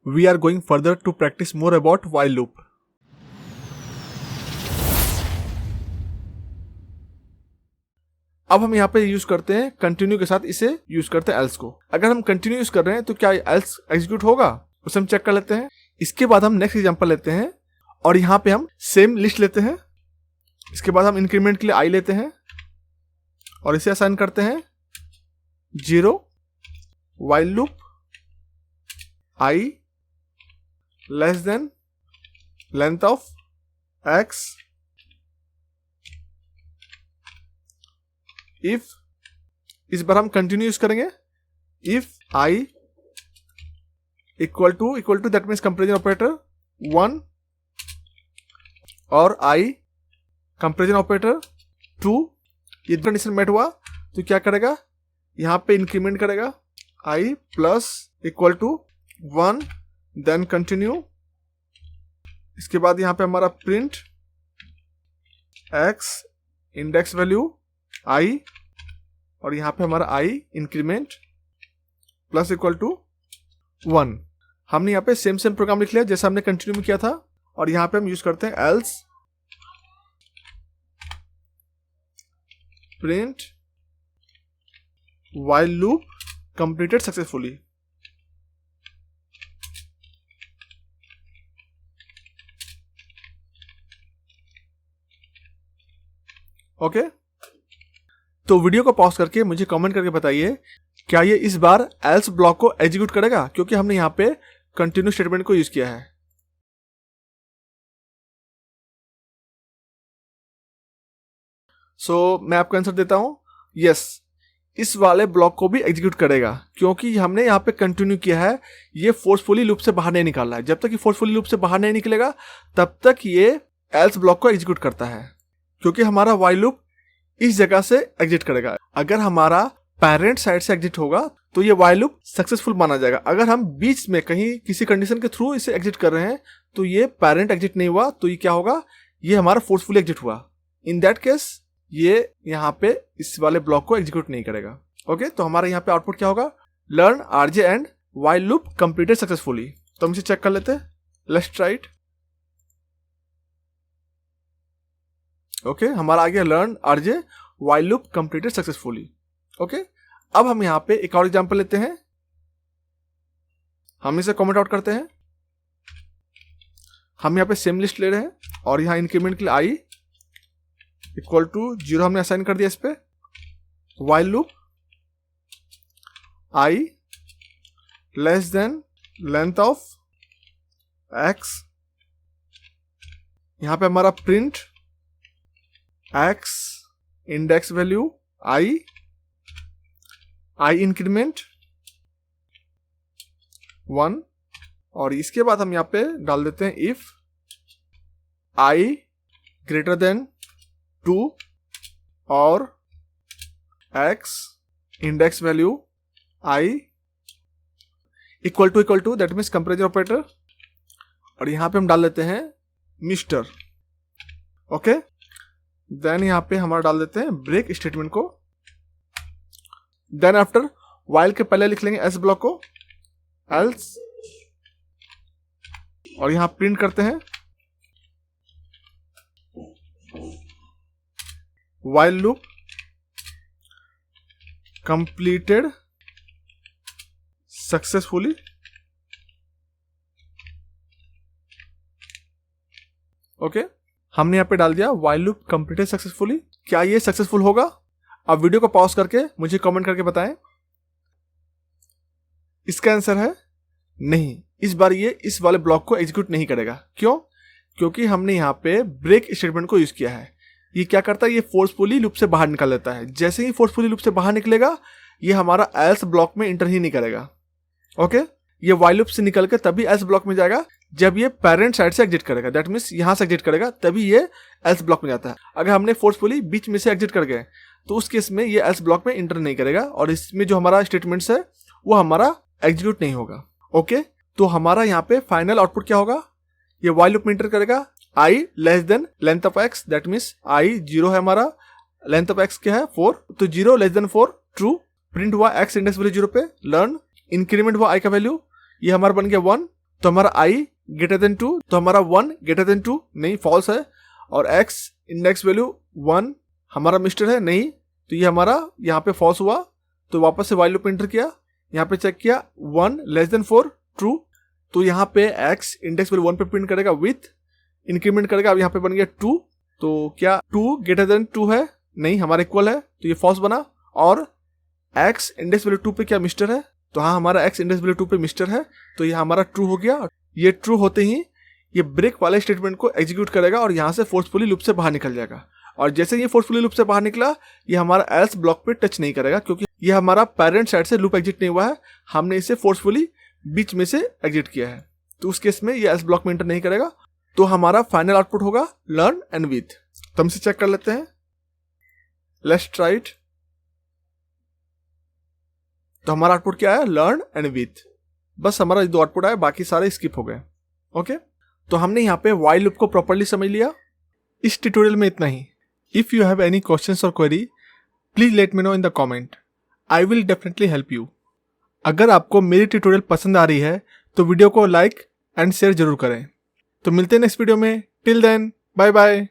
we are going further to practice more about while loop. अब हम यहाँ पे यूज करते हैं कंटिन्यू के साथ, इसे यूज करते हैं एल्स को। अगर हम कंटिन्यू यूज कर रहे हैं तो क्या एल्स एग्जीक्यूट होगा, उसे हम चेक कर लेते हैं। इसके बाद हम नेक्स्ट एग्जांपल लेते हैं और यहाँ पे हम सेम लिस्ट लेते हैं। इसके बाद हम इंक्रीमेंट के लिए आई लेते हैं और इसे असाइन करते हैं 0 while loop I less than length of x if, इस बार हम कंटिन्यू यूज करेंगे, if I equal to that means comparison operator 1 और I कंपैरिजन ऑपरेटर 2, ये कंडीशन मेट हुआ तो क्या करेगा, यहाँ पे इंक्रीमेंट करेगा I plus equal to 1 then continue. इसके बाद यहाँ पे हमारा print x index value I और यहाँ पे हमारा I increment plus equal to 1। हमने यहाँ पे सेम प्रोग्राम लिख लिया जैसा हमने कंटिन्यू में किया था और यहाँ पे हम यूज करते हैं else print while loop completed successfully। Okay तो वीडियो को पॉज करके मुझे कमेंट करके बताइए क्या ये इस बार एल्स ब्लॉक को एग्जीक्यूट करेगा, क्योंकि हमने यहां पे कंटिन्यू स्टेटमेंट को यूज किया है। मैं आपको आंसर देता हूं, यस इस वाले ब्लॉक को भी एग्जीक्यूट करेगा, क्योंकि हमने यहाँ पे कंटिन्यू किया है। ये फोर्सफुली लूप से बाहर नहीं निकाल रहा है। जब तक ये फोर्सफुली लूप से बाहर नहीं निकलेगा तब तक ये एल्स ब्लॉक को एग्जीक्यूट करता है, क्योंकि हमारा व्हाइल लूप इस जगह से एग्जिट करेगा। अगर हमारा पेरेंट साइड से एग्जिट होगा तो ये व्हाइल लूप सक्सेसफुल माना जाएगा। अगर हम बीच में कहीं किसी कंडीशन के थ्रू इसे एग्जिट कर रहे हैं तो ये पेरेंट एग्जिट नहीं हुआ, तो ये क्या होगा, ये हमारा फोर्सफुली एग्जिट हुआ। इन दैट केस ये यहाँ पे इस वाले ब्लॉक को एग्जीक्यूट नहीं करेगा। ओके तो हमारा यहाँ पे आउटपुट क्या होगा, learn RJ and while loop completed successfully. तो हम इसे चेक कर लेते हैं, लेट्स ट्राई इट। ओके हमारा आ गया learn RJ while loop completed successfully. Okay अब हम यहाँ पे एक और एग्जांपल लेते हैं, हम इसे कमेंट आउट करते हैं। हम यहाँ पे सेम लिस्ट ले रहे हैं और यहाँ इंक्रीमेंट के लिए आई इक्वल टू 0 हमने असाइन कर दिया इस पे। While loop I less than length of x, यहां पे हमारा print x index value I increment 1 और इसके बाद हम यहां पे डाल देते हैं इफ I ग्रेटर देन 2 और x index value I equal to that means comparison operator और यहां पे हम डाल देते हैं मिस्टर। ओके देन यहां पे हमारा डाल देते हैं ब्रेक स्टेटमेंट को। देन आफ्टर व्हाइल के पहले लिख लेंगे एल्स ब्लॉक को, एल्स और यहां प्रिंट करते हैं while loop completed successfully. Okay हमने यहां पे डाल दिया व्हाइल लूप कंप्लीटेड सक्सेसफुली। क्या ये सक्सेसफुल होगा? अब वीडियो को पॉज करके मुझे कमेंट करके बताएं। इसका आंसर है नहीं, इस बार ये इस वाले ब्लॉक को एग्जीक्यूट नहीं करेगा। क्यों? क्योंकि हमने यहां पे ब्रेक स्टेटमेंट को यूज किया है। ये क्या करता है, ये फोर्सफुली लूप से बाहर निकाल देता है। जैसे ही फोर्सफुली लूप से बाहर निकलेगा ये हमारा एल्स ब्लॉक में इंटर ही नहीं करेगा। ओके ये व्हाइल लूप से निकल के तभी एल्स ब्लॉक में जाएगा जब ये पेरेंट साइड से एग्जिट करेगा। दैट मीन्स यहां से एग्जिट करेगा तभी ये एल्स ब्लॉक में जाता है। अगर हमने फोर्सफुली बीच में से एग्जिट कर गए तो उस केस में ये एल्स ब्लॉक में इंटर नहीं करेगा और इसमें जो हमारा स्टेटमेंट्स है वो हमारा एग्जीक्यूट नहीं होगा। ओके तो हमारा यहाँ पे फाइनल आउटपुट क्या होगा, ये व्हाइल लूप में इंटर करेगा i less than length of x, that means i 0 है हमारा, लेंथ ऑफ x क्या है 4, तो 0 लेस देन 4 ट्रू। प्रिंट हुआ x इंडेक्स वैल्यू 0 पे, लर्न इंक्रीमेंट हुआ i का वैल्यू, ये हमारा बन गया 1, तो हमारा i ग्रेटर देन 2, तो हमारा 1 ग्रेटर देन 2 नहीं, फॉल्स है। और x इंडेक्स वैल्यू 1 हमारा मिस्टर है नहीं, तो ये हमारा यहाँ पे फॉल्स हुआ। तो वापस से वाइल लूप एंटर किया, यहाँ पे चेक किया 1 लेस देन 4 ट्रू, तो यहाँ पे x इंडेक्स वैल्यू 1 पे प्रिंट करेगा विथ इंक्रीमेंट करेगा। अब यहाँ पे बन गया 2, तो क्या 2 ग्रेटर देन 2 है नहीं, हमारा इक्वल है, तो ये फॉल्स बना। और x इंडेक्स वैल्यू 2 पे क्या मिस्टर है, तो हाँ हमारा x इंडेक्स वैल्यू 2 पे मिस्टर है, तो ये हमारा ट्रू हो गया। ये ट्रू होते ही ये ब्रेक वाले स्टेटमेंट को एग्जीक्यूट करेगा और यहाँ से फोर्सफुली लूप से बाहर निकल जाएगा। और जैसे ये फोर्सफुली लूप से बाहर निकला, ये हमारा एल्स ब्लॉक पे टच नहीं करेगा, क्योंकि ये हमारा पेरेंट साइड से लूप एग्जिट नहीं हुआ है, हमने इसे फोर्सफुली बीच में से एग्जिट किया है, तो उस केस में ये एल्स ब्लॉक में एंटर नहीं करेगा। तो हमारा फाइनल आउटपुट होगा लर्न एंड विथ। तो हम इसे चेक कर लेते हैं, लेट्स ट्राई इट। तो हमारा आउटपुट क्या है, लर्न एंड विथ। बस हमारा 2 आउटपुट आया, बाकी सारे स्किप हो गए। ओके, तो हमने यहाँ पे व्हाइल लूप को प्रॉपर्ली समझ लिया। इस ट्यूटोरियल में इतना ही। If you have any questions और query, please let me know in the comment, I will definitely help you. अगर आपको मेरी ट्यूटोरियल पसंद आ रही है तो वीडियो को लाइक एंड शेयर जरूर करें। तो मिलते हैं नेक्स्ट वीडियो में, टिल देन बाय बाय।